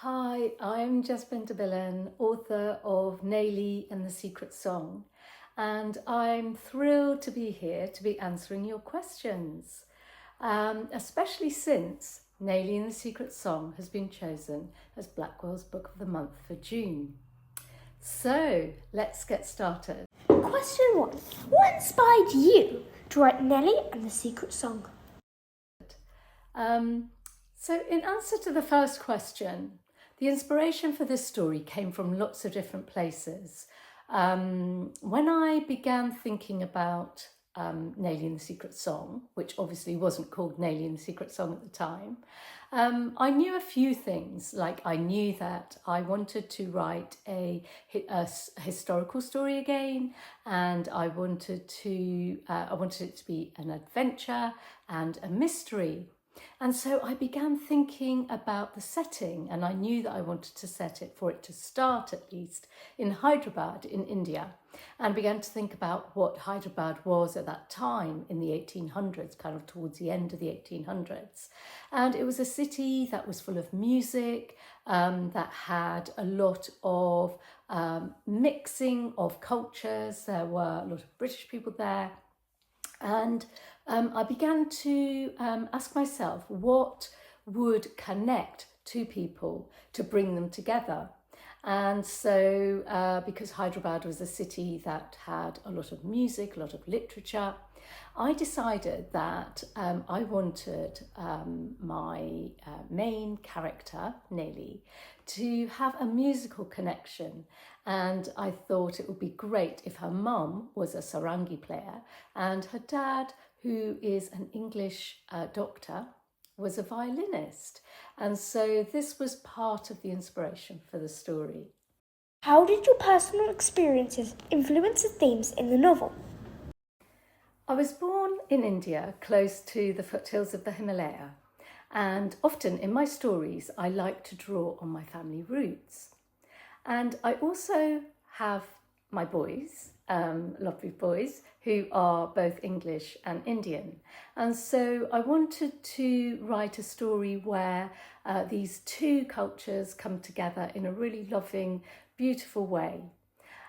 Hi, I'm Jasminta Billen, author of Naeli and the Secret Song, and I'm thrilled to be here to be answering your questions, especially since Naeli and the Secret Song has been chosen as Blackwell's Book of the Month for June. So let's get started. Question 1. What inspired you to write Naeli and the Secret Song? So in answer to the first question, the inspiration for this story came from lots of different places. When I began thinking about Naeli and the Secret Song, which obviously wasn't called Naeli and the Secret Song at the time, I knew a few things. Like I knew that I wanted to write a historical story again, and I wanted it to be an adventure and a mystery. And so I began thinking about the setting, and I knew that I wanted to set it for it to start at least in Hyderabad in India, and began to think about what Hyderabad was at that time in the 1800s, kind of towards the end of the 1800s. And it was a city that was full of music, that had a lot of mixing of cultures. There were a lot of British people there. And I began to ask myself what would connect two people to bring them together. And so because Hyderabad was a city that had a lot of music, a lot of literature, I decided that I wanted my main character, Naeli, to have a musical connection. And I thought it would be great if her mum was a sarangi player and her dad, who is an English doctor, was a violinist. And so this was part of the inspiration for the story. How did your personal experiences influence the themes in the novel? I was born in India, close to the foothills of the Himalaya, and often in my stories I like to draw on my family roots. And I also have my boys, lovely boys, who are both English and Indian. And so I wanted to write a story where these two cultures come together in a really loving, beautiful way.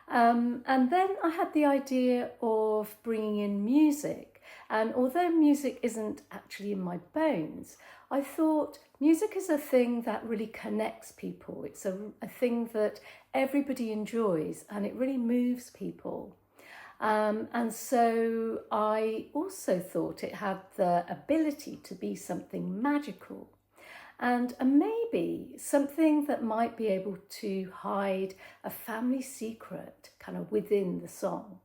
And then I had the idea of bringing in music. And although music isn't actually in my bones, I thought music is a thing that really connects people. It's a thing that everybody enjoys and it really moves people. And so I also thought it had the ability to be something magical. And maybe something that might be able to hide a family secret kind of within the song.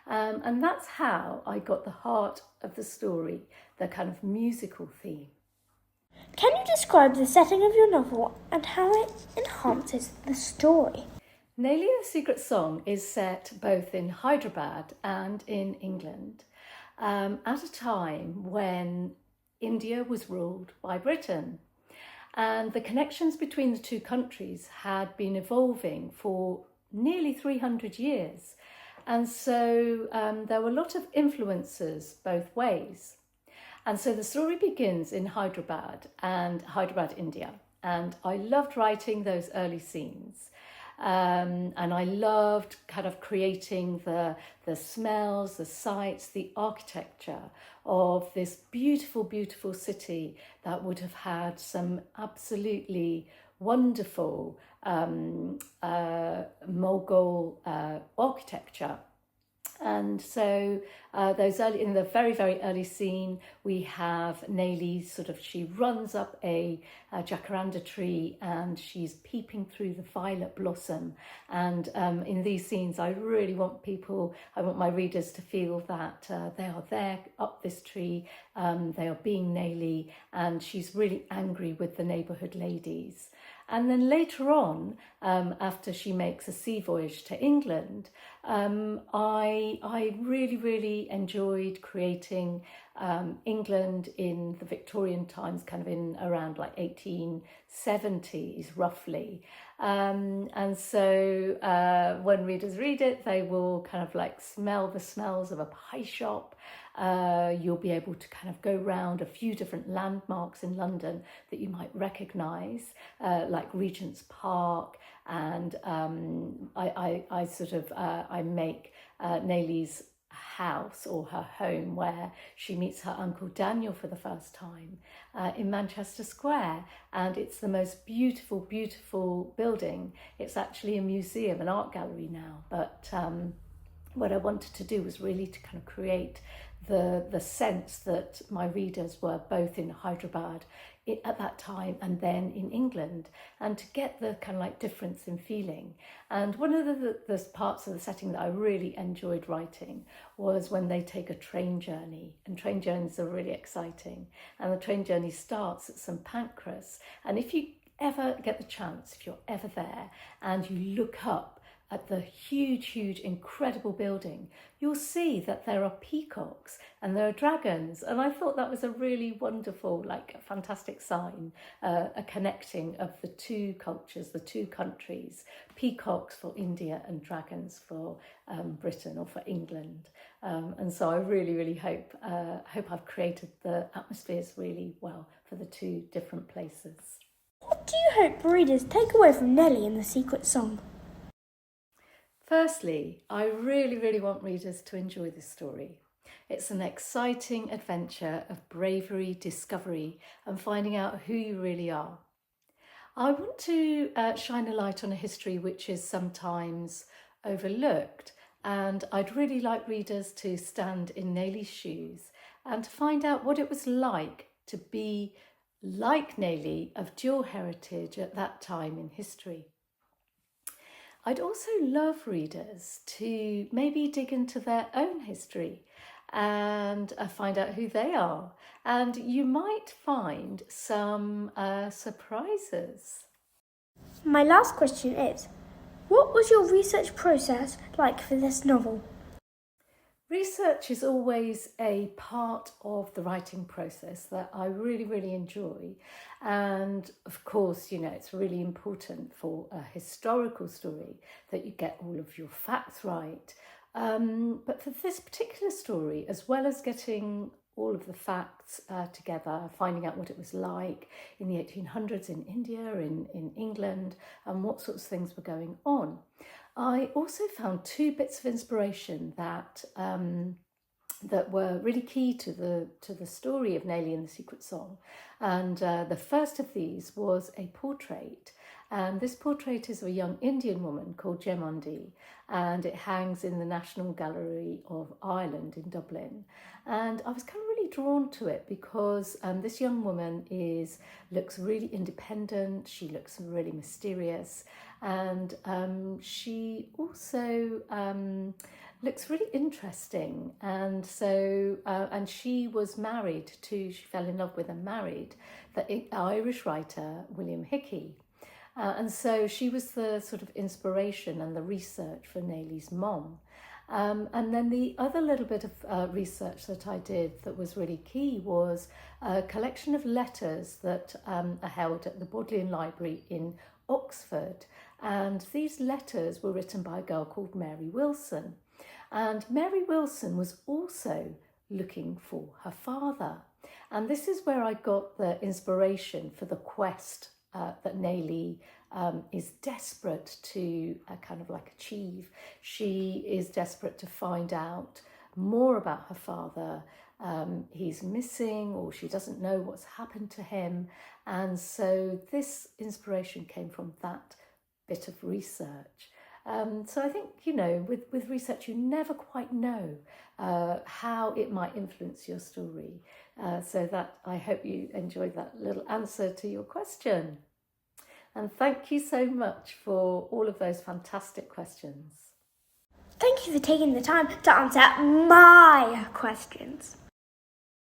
And that's how I got the heart of the story, the kind of musical theme. Can you describe the setting of your novel and how it enhances the story? Naeli and the Secret Song is set both in Hyderabad and in England at a time when India was ruled by Britain. And the connections between the two countries had been evolving for nearly 300 years. And so there were a lot of influences both ways. And so the story begins in Hyderabad, India. And I loved writing those early scenes. And I loved kind of creating the smells, the sights, the architecture of this beautiful, beautiful city that would have had some absolutely wonderful Mughal architecture. And so in the very, very early scene, we have Naeli she runs up a jacaranda tree and she's peeping through the violet blossom. And in these scenes, I want my readers to feel that they are there up this tree, they are being Naeli, and she's really angry with the neighbourhood ladies. And then later on, after she makes a sea voyage to England, I really, really enjoyed creating England in the Victorian times, kind of in around like 1870s, roughly. And so when readers read it, they will kind of like smell the smells of a pie shop. You'll be able to kind of go round a few different landmarks in London that you might recognise, like Regent's Park, and I make Naeli's house or her home where she meets her uncle Daniel for the first time in Manchester Square, and it's the most beautiful building. It's actually a museum, an art gallery now, but what I wanted to do was really to kind of create the sense that my readers were both in Hyderabad at that time and then in England, and to get the kind of like difference in feeling. And one of the parts of the setting that I really enjoyed writing was when they take a train journey, and train journeys are really exciting, and the train journey starts at St Pancras. And if you ever get the chance, if you're ever there and you look up at the huge, incredible building, you'll see that there are peacocks and there are dragons. And I thought that was a really wonderful, like a fantastic sign, a connecting of the two cultures, the two countries, peacocks for India and dragons for Britain or for England. And so I really hope I've created the atmospheres really well for the two different places. What do you hope readers take away from Naeli and the Secret Song? Firstly, I really want readers to enjoy this story. It's an exciting adventure of bravery, discovery, and finding out who you really are. I want to shine a light on a history which is sometimes overlooked, and I'd really like readers to stand in Naeli's shoes and to find out what it was like to be like Naeli of dual heritage at that time in history. I'd also love readers to maybe dig into their own history and find out who they are. And you might find some surprises. My last question is, what was your research process like for this novel? Research is always a part of the writing process that I really enjoy. And of course, you know, it's really important for a historical story that you get all of your facts right. But for this particular story, as well as getting all of the facts together, finding out what it was like in the 1800s in India, in England, and what sorts of things were going on, I also found two bits of inspiration that that were really key to the story of Naeli and the Secret Song. And the first of these was a portrait. And this portrait is of a young Indian woman called Gemmundi, and it hangs in the National Gallery of Ireland in Dublin. And I was kind of really drawn to it because this young woman looks really independent, she looks really mysterious, and she also looks really interesting. And so, and she was married she fell in love with and married the Irish writer William Hickey. And so she was the sort of inspiration and the research for Naeli's mom. And then the other little bit of research that I did that was really key was a collection of letters that are held at the Bodleian Library in Oxford. And these letters were written by a girl called Mary Wilson. And Mary Wilson was also looking for her father. And this is where I got the inspiration for the quest that Naeli is desperate to kind of like achieve. She is desperate to find out more about her father. He's missing, or she doesn't know what's happened to him. And so this inspiration came from that bit of research. So I think, you know, with research, you never quite know how it might influence your story. So that I hope you enjoyed that little answer to your question. And thank you so much for all of those fantastic questions. Thank you for taking the time to answer my questions.